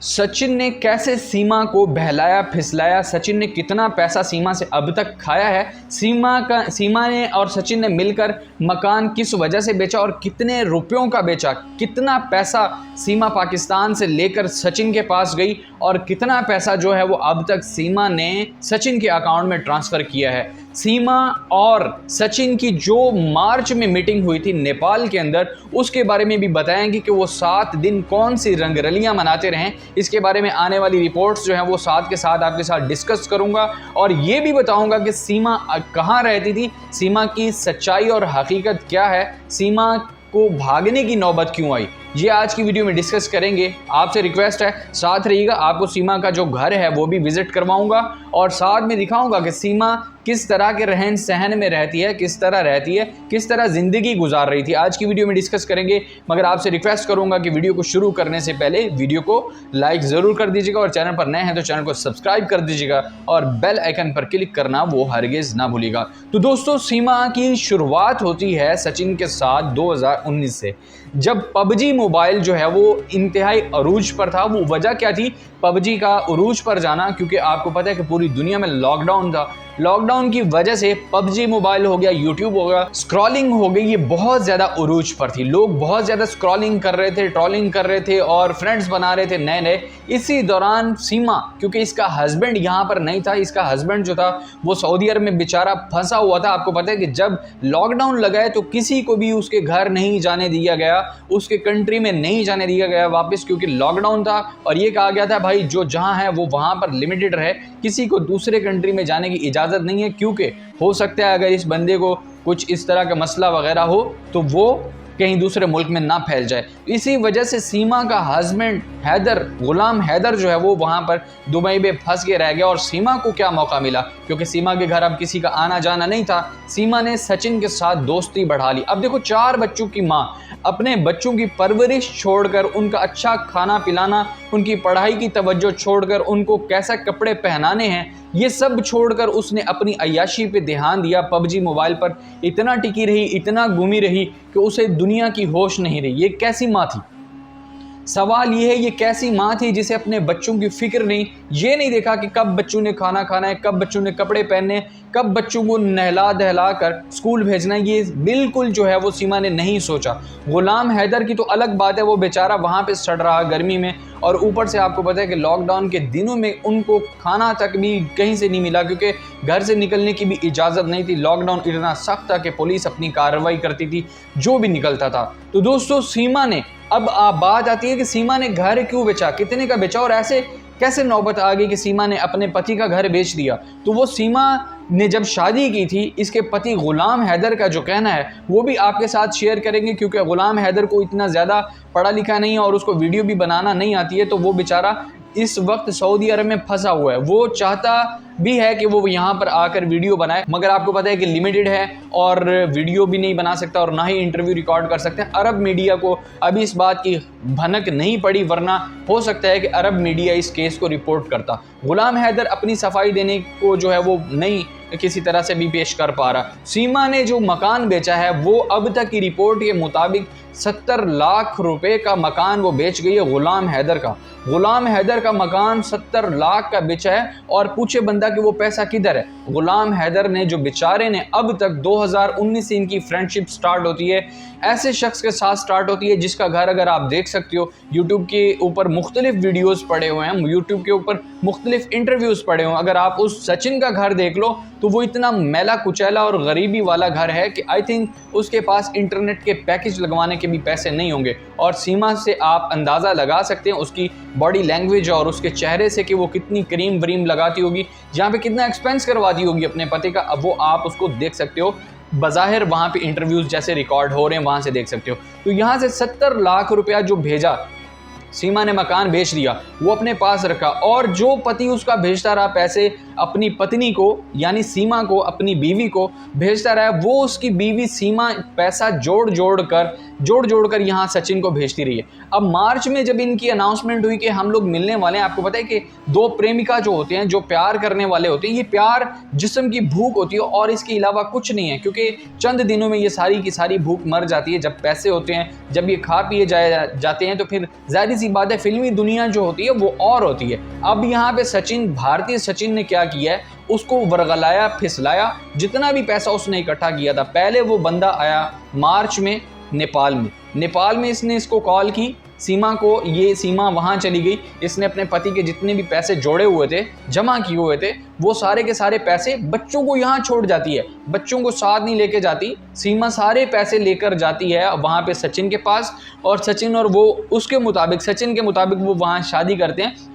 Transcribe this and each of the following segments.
सचिन ने कैसे सीमा को बहलाया फिसलाया, सचिन ने कितना पैसा सीमा से अब तक खाया है, सीमा ने और सचिन ने मिलकर मकान किस वजह से बेचा और कितने रुपयों का बेचा, कितना पैसा सीमा पाकिस्तान से लेकर सचिन के पास गई और कितना पैसा जो है वो अब तक सीमा ने सचिन के अकाउंट में ट्रांसफ़र किया है। सीमा और सचिन की जो मार्च में मीटिंग हुई थी नेपाल के अंदर, उसके बारे में भी बताएंगे कि वो 7 दिन कौन सी रंगरलियां मनाते रहें। इसके बारे में आने वाली रिपोर्ट्स जो हैं वो साथ के साथ आपके साथ डिस्कस करूंगा और ये भी बताऊंगा कि सीमा कहाँ रहती थी, सीमा की सच्चाई और हकीकत क्या है, सीमा को भागने की नौबत क्यों आई, ये आज की वीडियो में डिस्कस करेंगे। आपसे रिक्वेस्ट है साथ रहिएगा, आपको सीमा का जो घर है वो भी विजिट करवाऊंगा और साथ में दिखाऊंगा कि सीमा किस तरह के रहन सहन में रहती है, किस तरह रहती है, किस तरह ज़िंदगी गुजार रही थी, आज की वीडियो में डिस्कस करेंगे। मगर आपसे रिक्वेस्ट करूंगा कि वीडियो को शुरू करने से पहले वीडियो को लाइक ज़रूर कर दीजिएगा और चैनल पर नए हैं तो चैनल को सब्सक्राइब कर दीजिएगा और बेल आइकन पर क्लिक करना वो हरगिज़ ना भूलिएगा। तो दोस्तों, सीमा की शुरुआत होती है सचिन के साथ 2019 से, जब पबजी मोबाइल जो है वो इंतहाई अरूज पर था। वो वजह क्या थी पबजी का अरूज पर जाना, क्योंकि आपको पता है कि पूरी दुनिया में लॉकडाउन था। लॉकडाउन की वजह से पबजी मोबाइल हो गया, यूट्यूब हो गया, स्क्रॉलिंग हो गई, ये बहुत ज़्यादा अरूज पर थी। लोग बहुत ज़्यादा स्क्रॉलिंग कर रहे थे, ट्रॉलिंग कर रहे थे और फ्रेंड्स बना रहे थे नए नए। इसी दौरान सीमा, क्योंकि इसका हस्बैंड यहाँ पर नहीं था, इसका हस्बैंड जो था वो सऊदी अरब में बेचारा फंसा हुआ था। आपको पता है कि जब लॉकडाउन लगा है तो किसी को भी उसके घर नहीं जाने दिया गया, उसके कंट्री में नहीं जाने दिया गया वापस, क्योंकि लॉकडाउन था और ये कहा गया था भाई जो जहाँ है वो वहाँ पर लिमिटेड रहे, किसी को दूसरे कंट्री में जाने की इजाज़त नहीं है, क्योंकि हो सकता है अगर इस बंदे को कुछ इस तरह का मसला वगैरह हो तो वो कहीं दूसरे मुल्क में ना फैल जाए। इसी वजह से सीमा का हस्बैंड हैदर, गुलाम हैदर जो है वो वहाँ पर दुबई में फंस के रह गया। और सीमा को क्या मौका मिला, क्योंकि सीमा के घर अब किसी का आना जाना नहीं था, सीमा ने सचिन के साथ दोस्ती बढ़ा ली। अब देखो, 4 बच्चों की माँ अपने बच्चों की परवरिश छोड़कर, उनका अच्छा खाना पिलाना, उनकी पढ़ाई की तवज्जो छोड़कर, उनको कैसा कपड़े पहनाने हैं, ये सब छोड़कर उसने अपनी अय्याशी पे ध्यान दिया। पबजी मोबाइल पर इतना टिकी रही, इतना घूमी रही कि उसे दुनिया की होश नहीं रही। ये कैसी माँ थी? सवाल ये है, ये कैसी माँ थी जिसे अपने बच्चों की फिक्र नहीं, ये नहीं देखा कि कब बच्चों ने खाना खाना है, कब बच्चों ने कपड़े पहनने, कब बच्चों को नहला दहला कर स्कूल भेजना है, ये बिल्कुल जो है वो सीमा ने नहीं सोचा। गुलाम हैदर की तो अलग बात है, वो बेचारा वहाँ पे सड़ रहा गर्मी में और ऊपर से आपको पता है कि लॉकडाउन के दिनों में उनको खाना तक भी कहीं से नहीं मिला, क्योंकि घर से निकलने की भी इजाज़त नहीं थी। लॉकडाउन इतना सख्त था कि पुलिस अपनी कार्रवाई करती थी जो भी निकलता था। तो दोस्तों, सीमा ने, अब बात आती है कि सीमा ने घर क्यों बेचा, कितने का बेचा और ऐसे कैसे नौबत आ गई कि सीमा ने अपने पति का घर बेच दिया। तो वो सीमा ने जब शादी की थी, इसके पति गुलाम हैदर का जो कहना है वो भी आपके साथ शेयर करेंगे, क्योंकि गुलाम हैदर को इतना ज़्यादा पढ़ा लिखा नहीं है और उसको वीडियो भी बनाना नहीं आती है। तो वो बेचारा इस वक्त सऊदी अरब में फंसा हुआ है। वो चाहता भी है कि वो यहाँ पर आकर वीडियो बनाए, मगर आपको पता है कि लिमिटेड है और वीडियो भी नहीं बना सकता और ना ही इंटरव्यू रिकॉर्ड कर सकते हैं। अरब मीडिया को अभी इस बात की भनक नहीं पड़ी, वरना हो सकता है कि अरब मीडिया इस केस को रिपोर्ट करता। गुलाम हैदर अपनी सफाई देने को जो है वो नहीं किसी तरह से भी पेश कर पा रहा। सीमा ने जो मकान बेचा है वो अब तक की रिपोर्ट के मुताबिक 70 लाख रुपए का मकान वो बेच गई है। गुलाम हैदर का मकान 70 लाख का बेचा है और पूछे बंदा कि वो पैसा किधर है। गुलाम हैदर ने, जो बेचारे ने, अब तक 2019 से इनकी फ्रेंडशिप स्टार्ट होती है ऐसे शख्स के साथ स्टार्ट होती है जिसका घर, अगर आप देख सकते हो, यूट्यूब के ऊपर मुख्तलिफ वीडियोस पड़े हुए हैं, यूट्यूब के ऊपर मुख्तलिफ इंटरव्यूज़ पड़े हुए हैं। अगर आप उस सचिन का घर देख लो तो वो इतना मैला कुचैला और गरीबी वाला घर है कि आई थिंक उसके पास इंटरनेट के पैकेज लगवाने के भी पैसे नहीं होंगे। और सीमा से आप अंदाज़ा लगा सकते हैं उसकी बॉडी लैंग्वेज और उसके चेहरे से कि वो कितनी क्रीम व्रीम लगाती होगी, जहाँ पे कितना एक्सपेंस करवाती होगी अपने पति का। अब वो आप उसको देख सकते हो, बज़ाहिर वहाँ पे इंटरव्यूज़ जैसे रिकॉर्ड हो रहे हैं वहाँ से देख सकते हो। तो यहाँ से 70 लाख रुपया जो भेजा, सीमा ने मकान बेच दिया, वो अपने पास रखा और जो पति उसका भेजता रहा पैसे अपनी पत्नी को, यानी सीमा को, अपनी बीवी को भेजता रहा, वो उसकी बीवी सीमा पैसा जोड़ जोड़ कर जोड़ जोड़ कर यहाँ सचिन को भेजती रही है। अब मार्च में जब इनकी अनाउंसमेंट हुई कि हम लोग मिलने वाले हैं, आपको पता है कि दो प्रेमिका जो होते हैं, जो प्यार करने वाले होते हैं, ये प्यार जिस्म की भूख होती है और इसके अलावा कुछ नहीं है, क्योंकि चंद दिनों में ये सारी की सारी भूख मर जाती है। जब पैसे होते हैं, जब ये खा पिए जाते हैं, तो फिर जाहिर सी बात है फिल्मी दुनिया जो होती है वो और होती है। अब यहाँ पे सचिन, भारतीय सचिन ने क्या किया है, उसको वर्गलाया, फिसलाया। जितना भी पैसा उसने इकट्ठा किया था, पहले वो बंदा आया मार्च में नेपाल में इसने इसको कॉल की सीमा को, ये सीमा वहाँ चली गई। इसने अपने पति के जितने भी पैसे जोड़े हुए थे, जमा किए हुए थे, वो सारे के सारे पैसे बच्चों को यहाँ छोड़ जाती है, बच्चों को साथ नहीं लेके जाती। सीमा सारे पैसे लेकर जाती है वहाँ पे सचिन के पास, और सचिन और वो उसके मुताबिक, सचिन के मुताबिक वो वहाँ शादी करते हैं।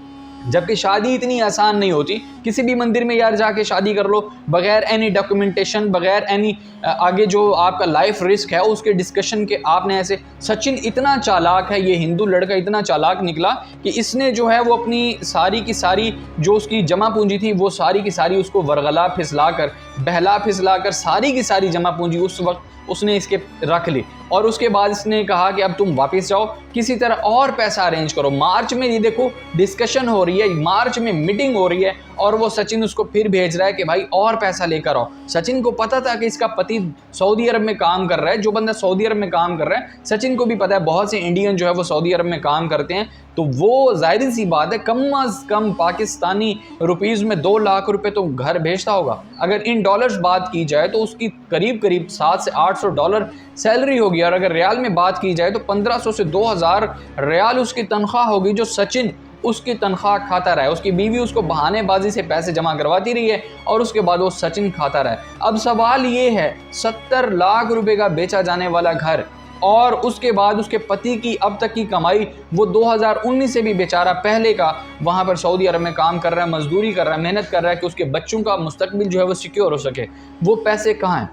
जबकि शादी इतनी आसान नहीं होती। किसी भी मंदिर में यार जाके शादी कर लो बगैर एनी डॉक्यूमेंटेशन, बगैर एनी आगे जो आपका लाइफ रिस्क है उसके डिस्कशन के आपने ऐसे। सचिन इतना चालाक है, ये हिंदू लड़का इतना चालाक निकला कि इसने जो है वो अपनी सारी की सारी जो उसकी जमा पूंजी थी वो सारी की सारी उसको वर्गला फिसला कर, बहला फिसला कर सारी की सारी जमा पूंजी उस वक्त उसने इसके रख ली। और उसके बाद इसने कहा कि अब तुम वापस जाओ, किसी तरह और पैसा अरेंज करो। मार्च में ये देखो डिस्कशन हो रही है, मार्च में मीटिंग हो रही है, और वो सचिन उसको फिर भेज रहा है कि भाई और पैसा लेकर आओ। सचिन को पता था कि इसका पति सऊदी अरब में काम कर रहा है, जो बंदा सऊदी अरब में काम कर रहा है सचिन को भी पता है बहुत से इंडियन जो है वो सऊदी अरब में काम करते हैं। तो वो जाहिर सी बात है कम अज़ कम पाकिस्तानी रुपीज़ में 2 लाख रुपए तो घर भेजता होगा। अगर इन डॉलर्स बात की जाए तो उसकी करीब करीब 700 से 800 डॉलर सैलरी होगी, और अगर रियाल में बात की जाए तो 1500 से 2000 रियाल उसकी तनख्वाह होगी, जो सचिन उसकी तनख्वाह खाता रहा है। उसकी बीवी उसको बहानेबाजी से पैसे जमा करवाती रही है और उसके बाद वो सचिन खाता रहा है। अब सवाल ये है, 70 लाख रुपए का बेचा जाने वाला घर, और उसके बाद उसके पति की अब तक की कमाई, वो 2019 से भी बेचारा पहले का वहाँ पर सऊदी अरब में काम कर रहा है, मजदूरी कर रहा है, मेहनत कर रहा है कि उसके बच्चों का मुस्तकबिल जो है वो सिक्योर हो सके। वो पैसे कहाँ हैं?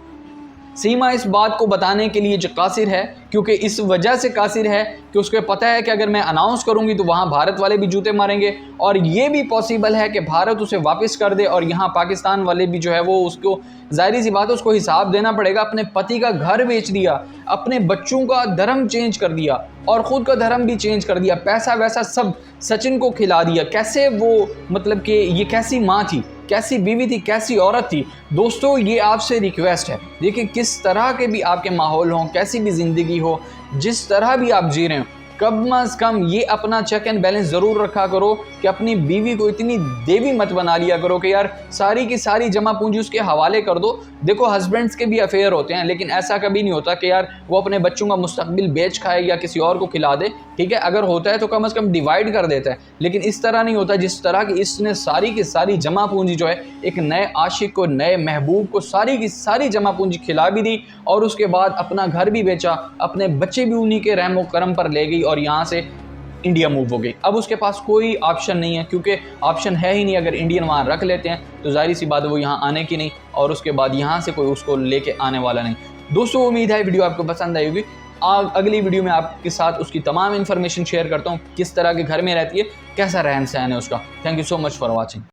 सीमा इस बात को बताने के लिए जो कासिर है, क्योंकि इस वजह से कासिर है कि उसको पता है कि अगर मैं अनाउंस करूंगी तो वहाँ भारत वाले भी जूते मारेंगे, और ये भी पॉसिबल है कि भारत उसे वापस कर दे और यहाँ पाकिस्तान वाले भी जो है वो उसको, जाहिर सी बात है उसको हिसाब देना पड़ेगा। अपने पति का घर बेच दिया, अपने बच्चों का धर्म चेंज कर दिया और ख़ुद का धर्म भी चेंज कर दिया, पैसा वैसा सब सचिन को खिला दिया। कैसे वो, मतलब कि ये कैसी माँ थी, कैसी बीवी थी, कैसी औरत थी। दोस्तों ये आपसे रिक्वेस्ट है, देखिए किस तरह के भी आपके माहौल हों, कैसी भी ज़िंदगी हो, जिस तरह भी आप जी रहे हो, कम अज़ कम ये अपना चेक एंड बैलेंस ज़रूर रखा करो कि अपनी बीवी को इतनी देवी मत बना लिया करो कि यार सारी की सारी जमा पूंजी उसके हवाले कर दो। देखो हस्बैंड्स के भी अफेयर होते हैं, लेकिन ऐसा कभी नहीं होता कि यार वो अपने बच्चों का मुस्तकबिल बेच खाए या किसी और को खिला दे। ठीक है, अगर होता है तो कम अज़ कम डिवाइड कर देता है, लेकिन इस तरह नहीं होता जिस तरह की इसने सारी की सारी जमा पूंजी जो है एक नए आशिक को, नए महबूब को सारी की सारी जमा पूंजी खिला भी दी, और उसके बाद अपना घर भी बेचा, अपने बच्चे भी उन्हीं के रहम व करम पर ले गई और यहाँ से इंडिया मूव हो गई। अब उसके पास कोई ऑप्शन नहीं है, क्योंकि ऑप्शन है ही नहीं। अगर इंडियन वहाँ रख लेते हैं तो जाहिर सी बात है वो यहाँ आने की नहीं, और उसके बाद यहाँ से कोई उसको लेके आने वाला नहीं। दोस्तों उम्मीद है वीडियो आपको पसंद आई होगी। अगली वीडियो में आपके साथ उसकी तमाम इन्फॉर्मेशन शेयर करता हूँ, किस तरह के घर में रहती है, कैसा रहन सहन है उसका। Thank you so much for watching.